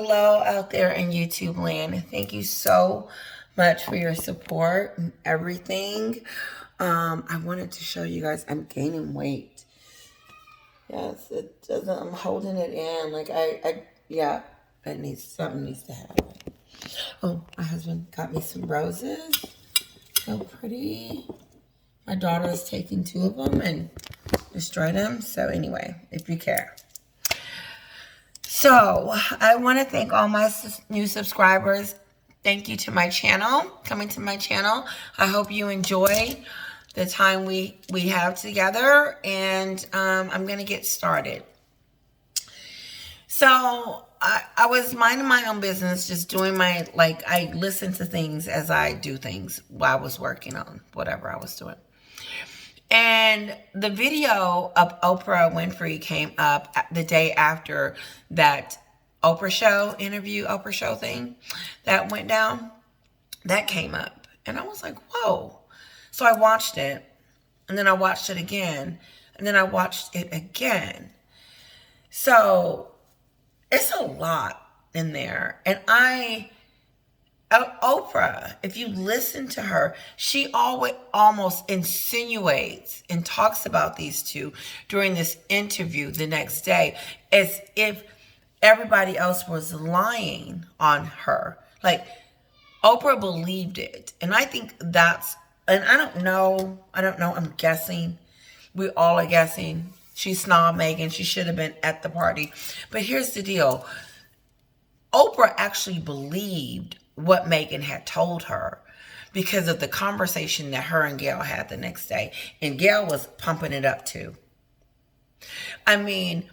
Hello out there in YouTube land. Thank you so much for your support and everything. I wanted to show you guys I'm gaining weight. Yes, it doesn't, I'm holding it in. Like yeah, something needs to happen. Oh, my husband got me some roses. So pretty. My daughter is taking 2 of them and destroyed them. So anyway, if you care. So I want to thank all my new subscribers. Thank you to my channel, coming to my channel. I hope you enjoy the time we have together, and I'm going to get started. So I was minding my own business, just doing my, I listen to things as I do things while I was working on whatever I was doing. And the video of Oprah Winfrey came up the day after that Oprah show thing that went down. That came up. And I was like, whoa. So I watched it. And then I watched it again. And then I watched it again. So it's a lot in there. And Oprah, if you listen to her, she always almost insinuates and talks about these two during this interview the next day as if everybody else was lying on her. Like, Oprah believed it. And I think that's, and I don't know, I'm guessing. We all are guessing. She snobbed Meghan. She should have been at the party. But here's the deal. Oprah actually believed what Meghan had told her because of the conversation that her and Gale had the next day. And Gale was pumping it up too. I mean,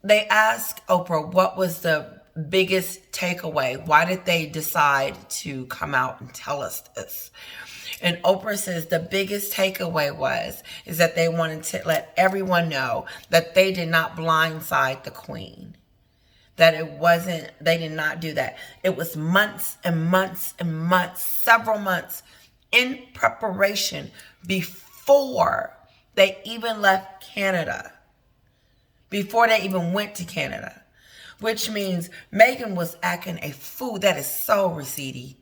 they asked Oprah what was the biggest takeaway. Why did they decide to come out and tell us this? And Oprah says the biggest takeaway is that they wanted to let everyone know that they did not blindside the Queen. That it wasn't, they did not do that. It was months and months and months, several months in preparation before they even left Canada. Before they even went to Canada. Which means Meghan was acting a fool. That is so receipty.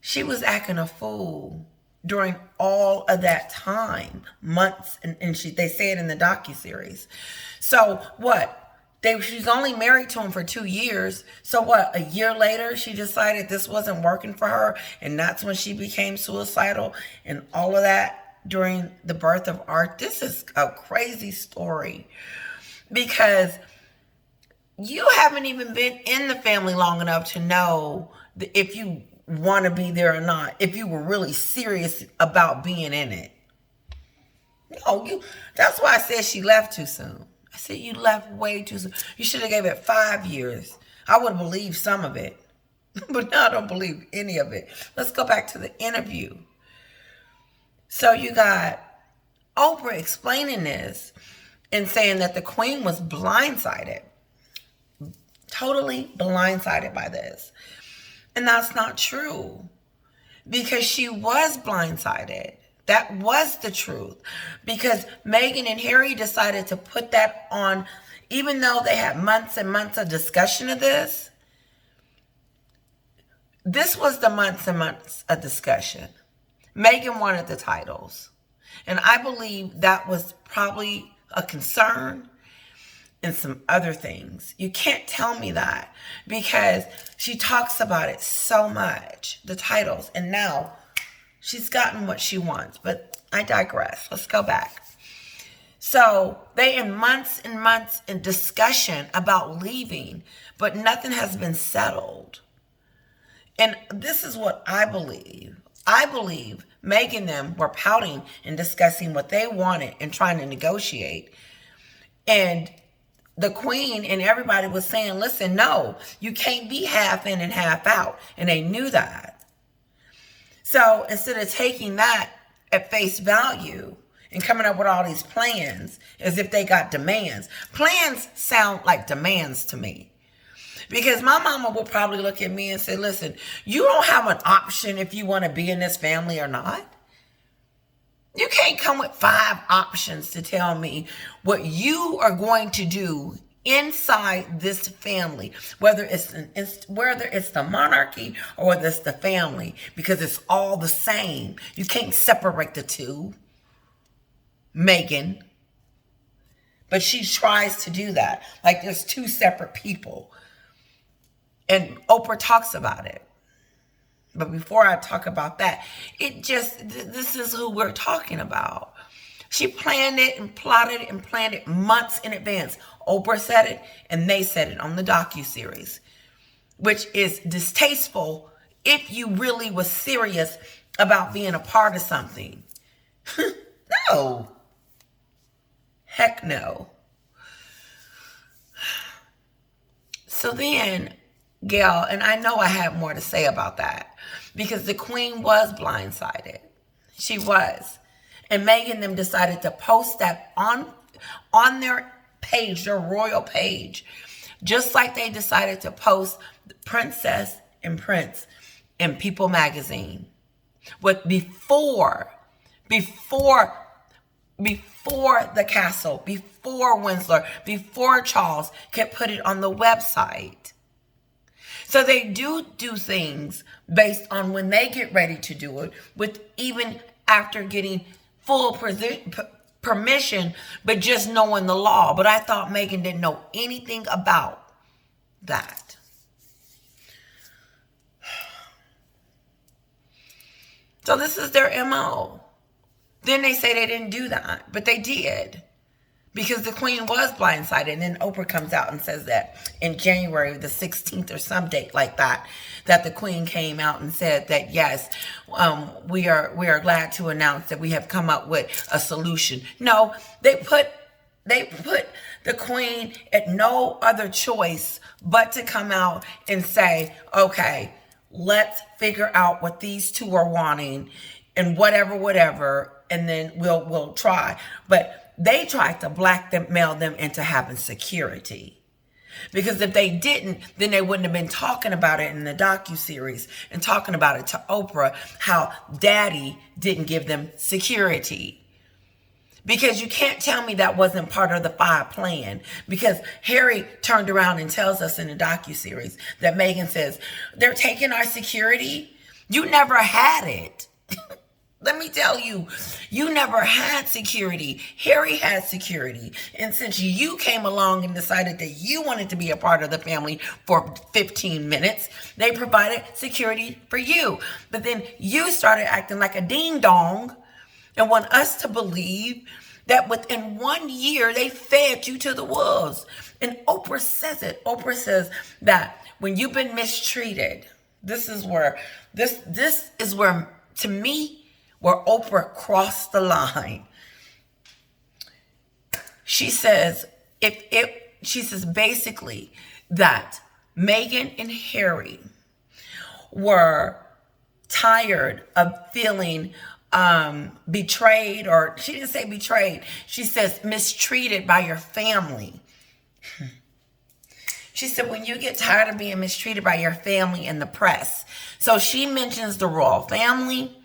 She was acting a fool during all of that time. Months, and they say it in the docuseries. So what? She's only married to him for 2 years. So what? A year later, she decided this wasn't working for her. And that's when she became suicidal and all of that during the birth of art. This is a crazy story. Because you haven't even been in the family long enough to know if you want to be there or not. If you were really serious about being in it. No, that's why I said she left too soon. I said, you left way too soon. You should have gave it 5 years. I would have believed some of it. But now I don't believe any of it. Let's go back to the interview. So you got Oprah explaining this and saying that the Queen was blindsided. Totally blindsided by this. And that's not true. Because she was blindsided. That was the truth. Because Meghan and Harry decided to put that on, even though they had months and months of discussion of this. This was the months and months of discussion. Meghan wanted the titles. And I believe that was probably a concern and some other things. You can't tell me that because she talks about it so much, the titles. And now she's gotten what she wants, but I digress. Let's go back. So they in months and months in discussion about leaving, but nothing has been settled. And this is what I believe. I believe Meghan and them were pouting and discussing what they wanted and trying to negotiate. And the Queen and everybody was saying, listen, no, you can't be half in and half out. And they knew that. So instead of taking that at face value and coming up with all these plans as if they got demands. Plans sound like demands to me. Because my mama will probably look at me and say, listen, you don't have an option if you want to be in this family or not. You can't come with 5 options to tell me what you are going to do inside this family, whether it's the monarchy or whether it's the family, because it's all the same. You can't separate the two, Meghan. But she tries to do that. Like there's two separate people. And Oprah talks about it. But before I talk about that, this is who we're talking about. She planned it and plotted and planned it months in advance. Oprah said it and they said it on the docuseries, which is distasteful if you really was serious about being a part of something. No. Heck no. So then, Gale, and I know I have more to say about that, because the Queen was blindsided. She was. And Meghan and them decided to post that on their page, their royal page, just like they decided to post the Princess and Prince in People magazine. Before the castle, before Windsor, before Charles could put it on the website. So they do things based on when they get ready to do it, with even after getting full permission, but just knowing the law. But I thought Meghan didn't know anything about that. So this is their MO. Then they say they didn't do that, but they did, because the Queen was blindsided. And then Oprah comes out and says that in January the 16th or some date like that, that the Queen came out and said that, yes, we are glad to announce that we have come up with a solution. No, they put the Queen at no other choice but to come out and say, okay, let's figure out what these two are wanting and whatever, and then we'll try. But they tried to blackmail them into having security. Because if they didn't, then they wouldn't have been talking about it in the docuseries and talking about it to Oprah, how Daddy didn't give them security. Because you can't tell me that wasn't part of the 5 plan. Because Harry turned around and tells us in the docuseries that Meghan says, they're taking our security. You never had it. Let me tell you, you never had security. Harry had security. And since you came along and decided that you wanted to be a part of the family for 15 minutes, they provided security for you. But then you started acting like a ding-dong and want us to believe that within 1 year, they fed you to the wolves. And Oprah says it. Oprah says that when you've been mistreated, this is where, to me, where Oprah crossed the line. She says, she says basically that Meghan and Harry were tired of feeling betrayed, or she didn't say betrayed. She says mistreated by your family. She said, when you get tired of being mistreated by your family and the press. So she mentions the royal family.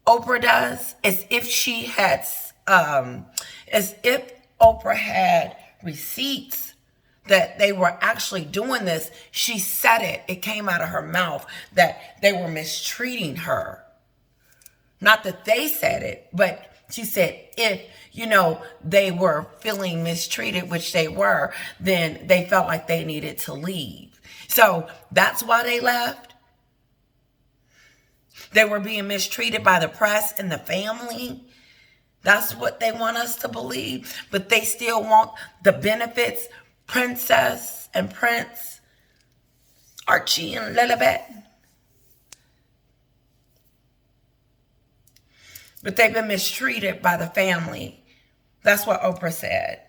Oprah does, as if Oprah had receipts that they were actually doing this. She said it. It came out of her mouth that they were mistreating her. Not that they said it, but she said if, they were feeling mistreated, which they were, then they felt like they needed to leave. So that's why they left. They were being mistreated by the press and the family. That's what they want us to believe. But they still want the benefits. Princess and Prince, Archie and Lilibet. But they've been mistreated by the family. That's what Oprah said.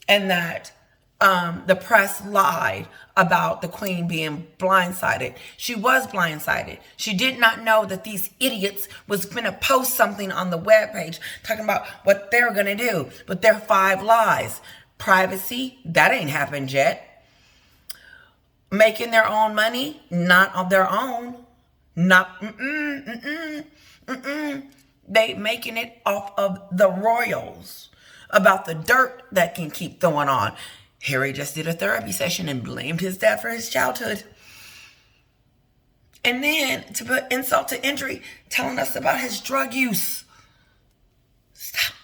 And that the press lied about the Queen being blindsided. She was blindsided. She did not know that these idiots was going to post something on the webpage talking about what they're going to do. But they're 5 lies. Privacy, that ain't happened yet. Making their own money, not on their own. They making it off of the royals. about the dirt that can keep going on. Harry just did a therapy session and blamed his dad for his childhood. And then, to put insult to injury, telling us about his drug use. Stop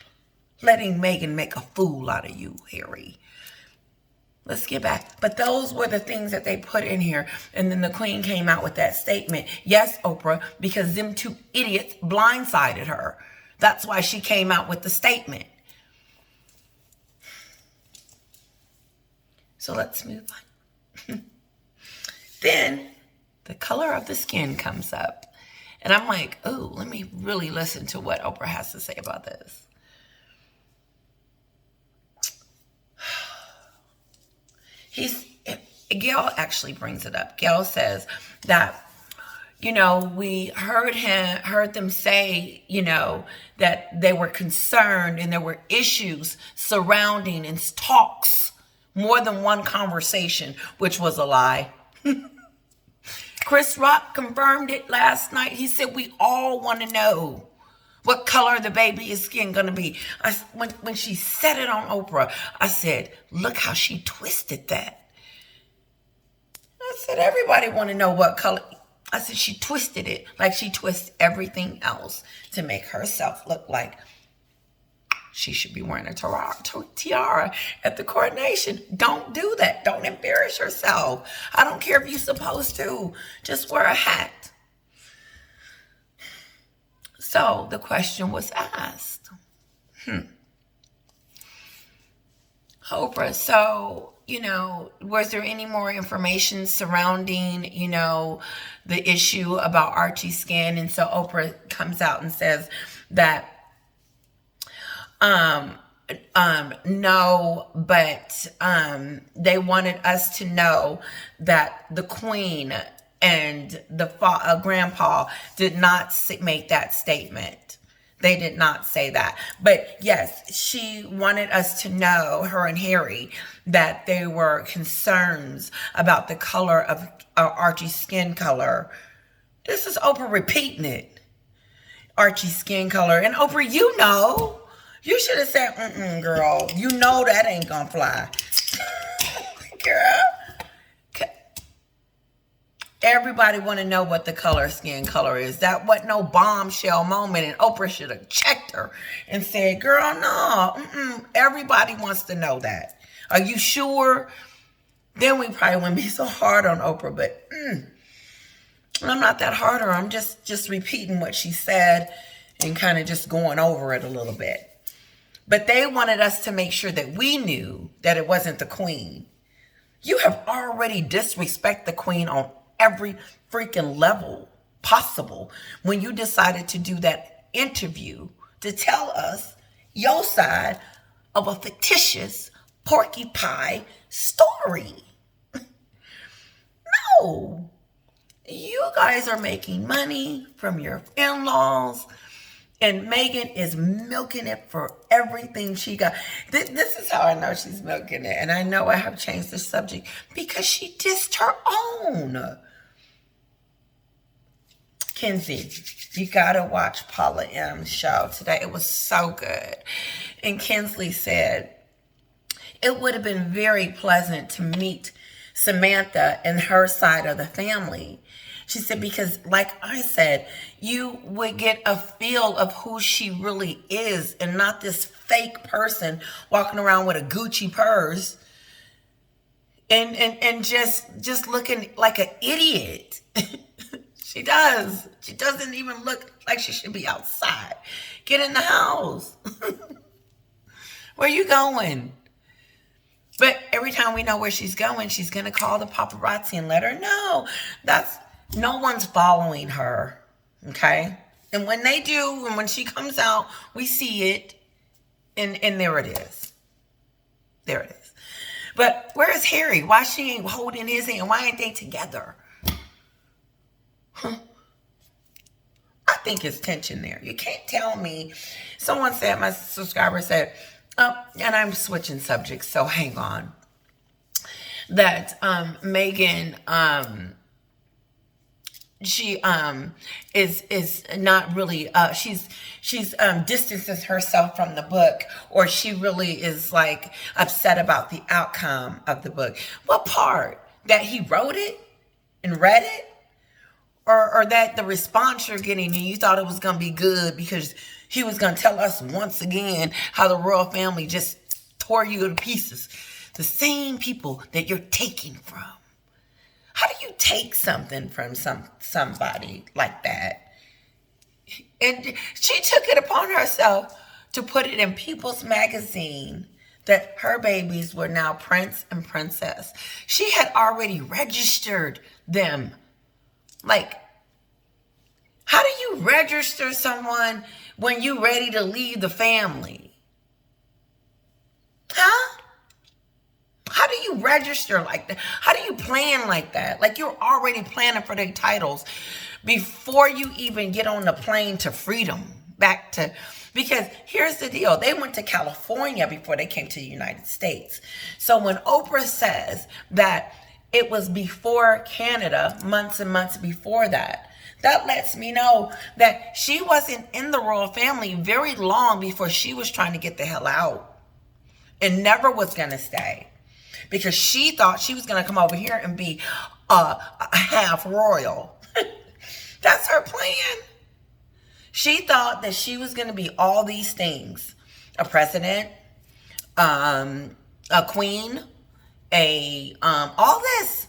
letting Meghan make a fool out of you, Harry. Let's get back. But those were the things that they put in here. And then the Queen came out with that statement. Yes, Oprah, because them two idiots blindsided her. That's why she came out with the statement. So let's move on. Then the color of the skin comes up. And I'm like, oh, let me really listen to what Oprah has to say about this. Gale actually brings it up. Gale says that, we heard them say, that they were concerned and there were issues surrounding and talks, more than one conversation, which was a lie. Chris Rock confirmed it last night. He said, we all want to know what color the baby's skin going to be. When she said it on Oprah, I said, look how she twisted that. I said, everybody want to know what color. I said, she twisted it like she twists everything else to make herself look like she should be wearing a tiara at the coronation. Don't do that. Don't embarrass yourself. I don't care if you're supposed to. Just wear a hat. So the question was asked. Oprah, so, was there any more information surrounding, the issue about Archie's skin? And so Oprah comes out and says that, no, but they wanted us to know that the Queen and the grandpa did not make that statement. They did not say that. But yes, she wanted us to know, her and Harry, that there were concerns about the color of Archie's skin color. This is Oprah repeating it. Archie's skin color. And Oprah, you should have said, girl, that ain't gonna fly. Girl. Everybody want to know what the skin color is. That wasn't no bombshell moment, and Oprah should have checked her and said, girl, no. Everybody wants to know that. Are you sure? Then we probably wouldn't be so hard on Oprah, but I'm not that hard on her. I'm just repeating what she said and kind of just going over it a little bit. But they wanted us to make sure that we knew that it wasn't the Queen. You have already disrespected the Queen on every freaking level possible when you decided to do that interview to tell us your side of a fictitious Porky Pie story. No. You guys are making money from your in-laws, and Meghan is milking it for everything she got. This is how I know she's milking it. And I know I have changed the subject because she dissed her own. Kenzie, you got to watch Paula M's show today. It was so good. And Kinsley said, it would have been very pleasant to meet Samantha and her side of the family. She said, because like I said, you would get a feel of who she really is and not this fake person walking around with a Gucci purse and just looking like an idiot. She does. She doesn't even look like she should be outside. Get in the house. Where you going? But every time we know where she's going to call the paparazzi and let her know. No one's following her, okay? And when they do, and when she comes out, we see it, and there it is. There it is. But where is Harry? Why she ain't holding his hand? Why ain't they together? I think it's tension there. You can't tell me. Someone said, my subscriber said, and I'm switching subjects, so hang on, that Meghan she is not really she's distances herself from the book, or she really is like upset about the outcome of the book. What part? That he wrote it and read it, or that the response you're getting and you thought it was going to be good because he was going to tell us once again how the royal family just tore you to pieces, the same people that you're taking from. How do you take something from somebody like that? And she took it upon herself to put it in People's Magazine that her babies were now prince and princess. She had already registered them. Like, how do you register someone when you're ready to leave the family? Huh? How do you register like that? How do you plan like that? Like, you're already planning for their titles before you even get on the plane to freedom. Because here's the deal. They went to California before they came to the United States. So when Oprah says that it was before Canada, months and months before that, that lets me know that she wasn't in the royal family very long before she was trying to get the hell out and never was going to stay. Because she thought she was going to come over here and be a half royal. That's her plan. She thought that she was going to be all these things. A president, a queen, all this,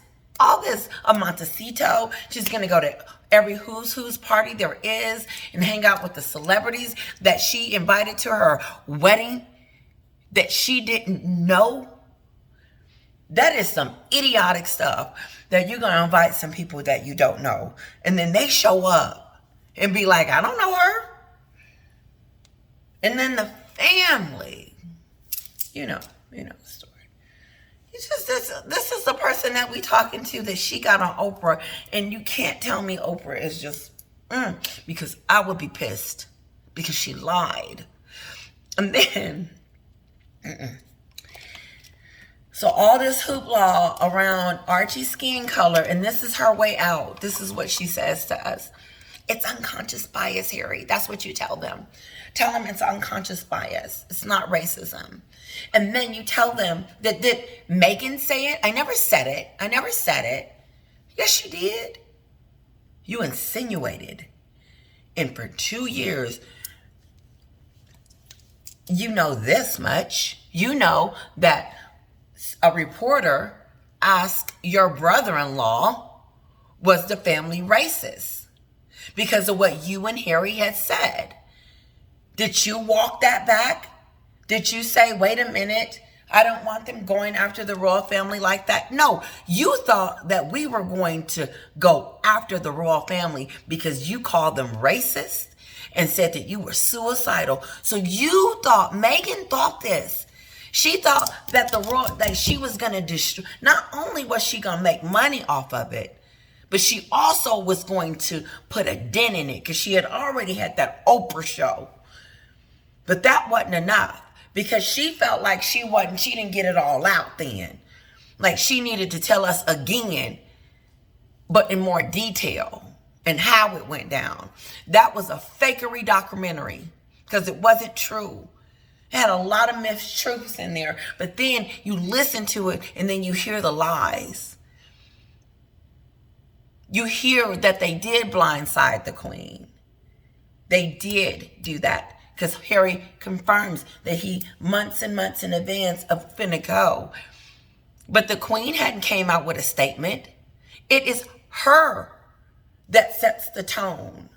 a Montecito. She's going to go to every who's party there is and hang out with the celebrities that she invited to her wedding that she didn't know. That is some idiotic stuff that you're going to invite some people that you don't know. And then they show up and be like, I don't know her. And then the family, you know the story. It's just this is the person that we talking to that she got on Oprah. And you can't tell me Oprah is just, because I would be pissed because she lied. And then, So all this hoopla around Archie's skin color, and this is her way out. This is what she says to us. It's unconscious bias, Harry. That's what you tell them. Tell them it's unconscious bias. It's not racism. And then you tell them that, did Meghan say it? I never said it. Yes, you did. You insinuated. And for 2 years, you know this much. You know that a reporter asked your brother-in-law, was the family racist because of what you and Harry had said. Did you walk that back? Did you say, wait a minute, I don't want them going after the royal family like that? No, you thought that we were going to go after the royal family because you called them racist and said that you were suicidal. So you thought, Meghan thought this. She thought that that she was going to destroy. Not only was she going to make money off of it, but she also was going to put a dent in it because she had already had that Oprah show. But that wasn't enough because she felt like she didn't get it all out then. Like she needed to tell us again, but in more detail and how it went down. That was a fakery documentary because it wasn't true. It had a lot of mistruths in there, but then you listen to it and then you hear the lies. You hear that they did blindside the queen. They did do that because Harry confirms that he months and months in advance of finna go. But the queen hadn't came out with a statement. It is her that sets the tone,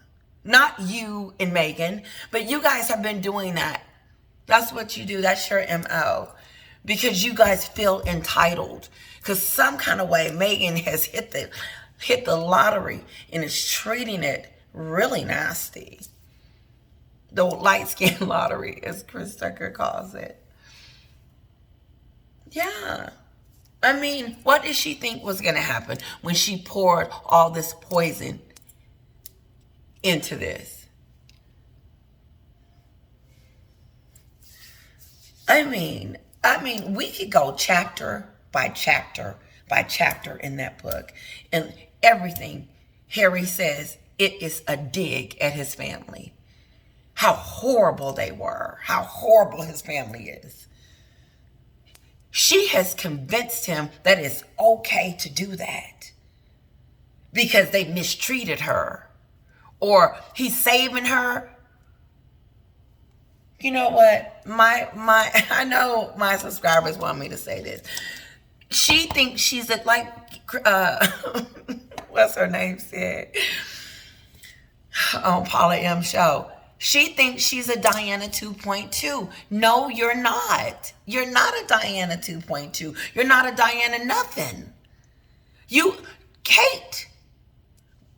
not you and Meghan, but you guys have been doing that. That's what you do. That's your MO. Because you guys feel entitled. Because some kind of way Meghan has hit the lottery and is treating it really nasty. The light skin lottery, as Chris Tucker calls it. Yeah. I mean, what did she think was going to happen when she poured all this poison into this? I mean, we could go chapter by chapter by chapter in that book. And everything Harry says it is a dig at his family. How horrible they were. How horrible his family is. She has convinced him that it's okay to do that because they mistreated her, or he's saving her. You know what? I know my subscribers want me to say this. She thinks she's what's her name said on Paula M show. She thinks she's a Diana 2.2. No, you're not. You're not a Diana 2.2. You're not a Diana nothing. Kate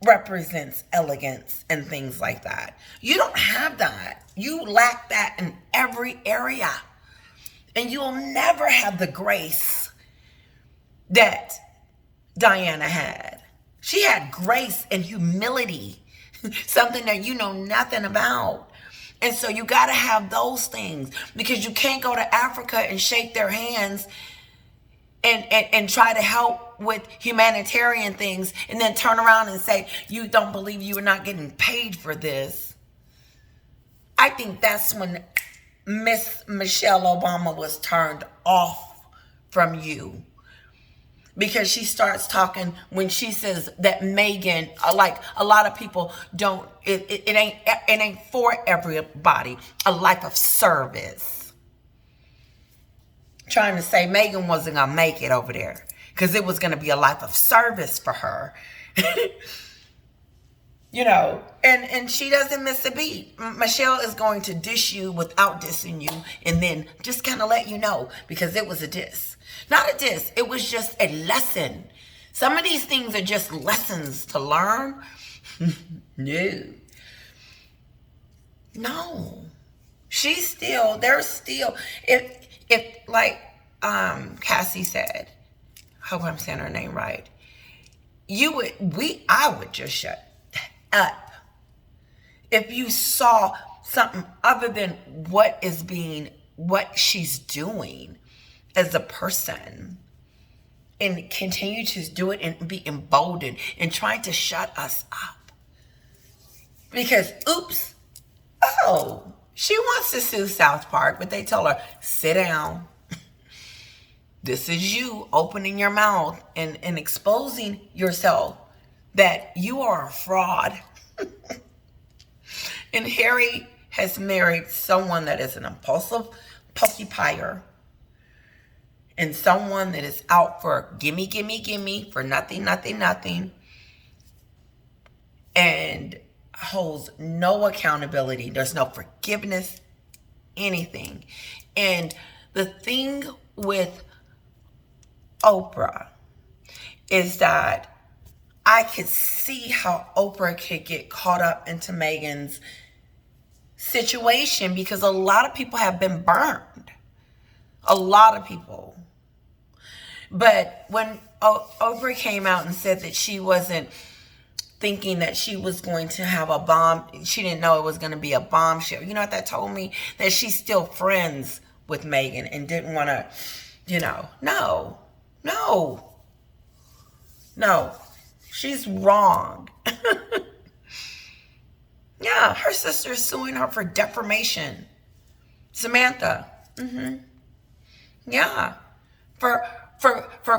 represents elegance and things like that. You don't have that. You lack that in every area. And you'll never have the grace that Diana had. She had grace and humility. Something that you know nothing about. And so you got to have those things, because you can't go to Africa and shake their hands and try to help with humanitarian things and then turn around and say, you don't believe you are not getting paid for this. I think that's when Miss Michelle Obama was turned off from you. Because she starts talking when she says that Meghan, like a lot of people don't, it ain't for everybody, a life of service. Trying to say Meghan wasn't going to make it over there because it was going to be a life of service for her. You know, and she doesn't miss a beat. Michelle is going to dish you without dissing you and then just kind of let you know, because it was a diss. Not a diss. It was just a lesson. Some of these things are just lessons to learn. No. There's still, if like Cassie said, I hope I'm saying her name right, I would just shut up if you saw something other than what she's doing as a person, and continue to do it and be emboldened and trying to shut us up. Because, she wants to sue South Park, but they told her, sit down. This is you opening your mouth and exposing yourself that you are a fraud. And Harry has married someone that is an impulsive porcupine, and someone that is out for gimme, gimme, gimme, for nothing, nothing, nothing, and holds no accountability. There's no forgiveness, anything. And the thing with Oprah is that I could see how Oprah could get caught up into Meghan's situation, because a lot of people have been burned. A lot of people. But when Oprah came out and said that she wasn't thinking that she was going to have a bomb, she didn't know it was going to be a bombshell. You know what that told me? That she's still friends with Meghan and didn't want to, no. She's wrong. Yeah, her sister is suing her for defamation. Samantha. Yeah. For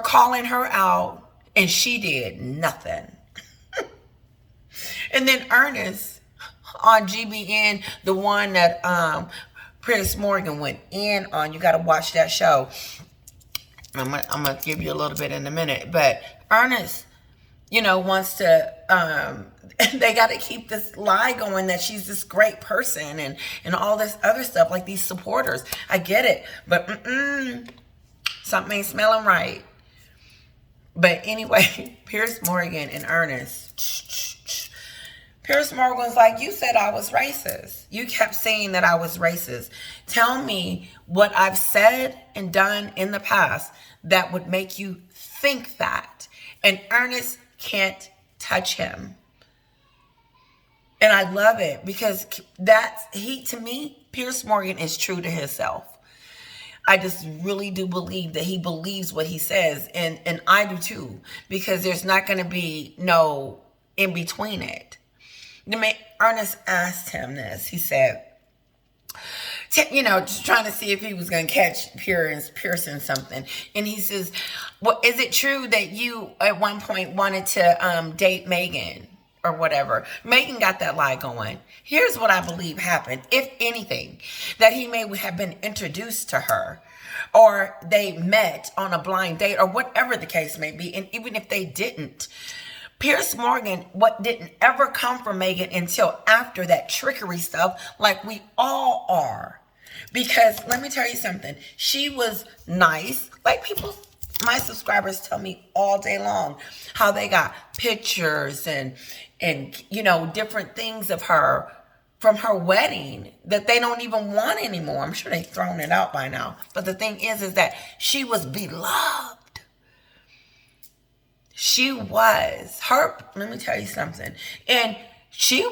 calling her out, and she did nothing. And then Ernest on GBN, the one that Piers Morgan went in on. You got to watch that show. I'm gonna give you a little bit in a minute, but Ernest, wants to. They got to keep this lie going that she's this great person and all this other stuff, like these supporters. I get it, but something ain't smelling right. But anyway, Piers Morgan and Ernest. Piers Morgan's like, you said I was racist. You kept saying that I was racist. Tell me what I've said and done in the past that would make you think that. And Ernest can't touch him. And I love it, because to me, Piers Morgan is true to himself. I just really do believe that he believes what he says. And I do too, because there's not going to be no in between it. Ernest asked him this. He said, just trying to see if he was going to catch Piers in something. And he says, well, is it true that you at one point wanted to date Meghan or whatever? Meghan got that lie going. Here's what I believe happened. If anything, that he may have been introduced to her, or they met on a blind date, or whatever the case may be. And even if they didn't, Piers Morgan, what didn't ever come from Meghan until after that trickery stuff, like we all are. Because let me tell you something, she was nice. Like my subscribers tell me all day long how they got pictures and different things of her from her wedding that they don't even want anymore. I'm sure they've thrown it out by now. But the thing is that she was beloved. She was. Let me tell you something. And she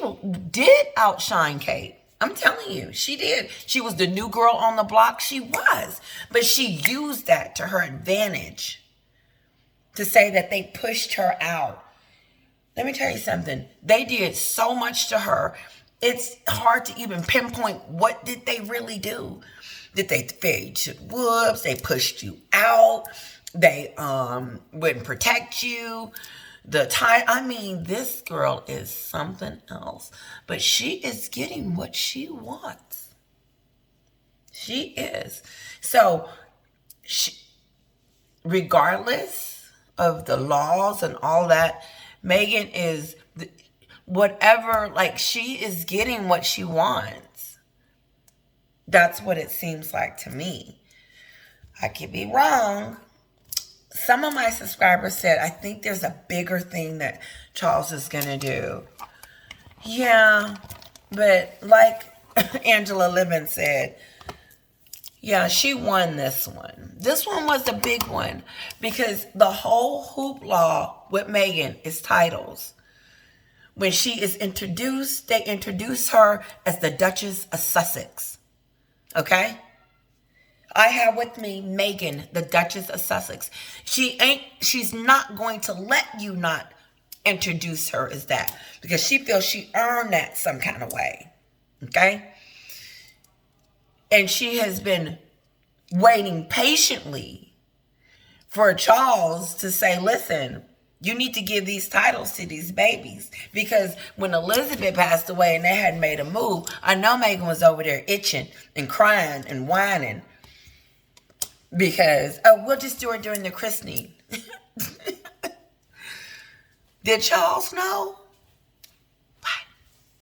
did outshine Kate. I'm telling you, she did. She was the new girl on the block. She was. But she used that to her advantage to say that they pushed her out. Let me tell you something. They did so much to her. It's hard to even pinpoint what did they really do. Did they fed you whoops? They pushed you out. They wouldn't protect you. This girl is something else. But she is getting what she wants. She is. So, regardless of the laws and all that, Meghan is she is getting what she wants. That's what it seems like to me. I could be wrong. Some of my subscribers said, I think there's a bigger thing that Charles is going to do. Yeah, but like Angela Livin said, yeah, she won this one. This one was the big one because the whole hoopla with Meghan is titles. When she is introduced, they introduce her as the Duchess of Sussex. Okay? I have with me Meghan, the Duchess of Sussex. She's not going to let you not introduce her as that because she feels she earned that some kind of way. Okay? And she has been waiting patiently for Charles to say, listen, you need to give these titles to these babies. Because when Elizabeth passed away and they hadn't made a move, I know Meghan was over there itching and crying and whining. Because, we'll just do it during the christening. Did Charles know?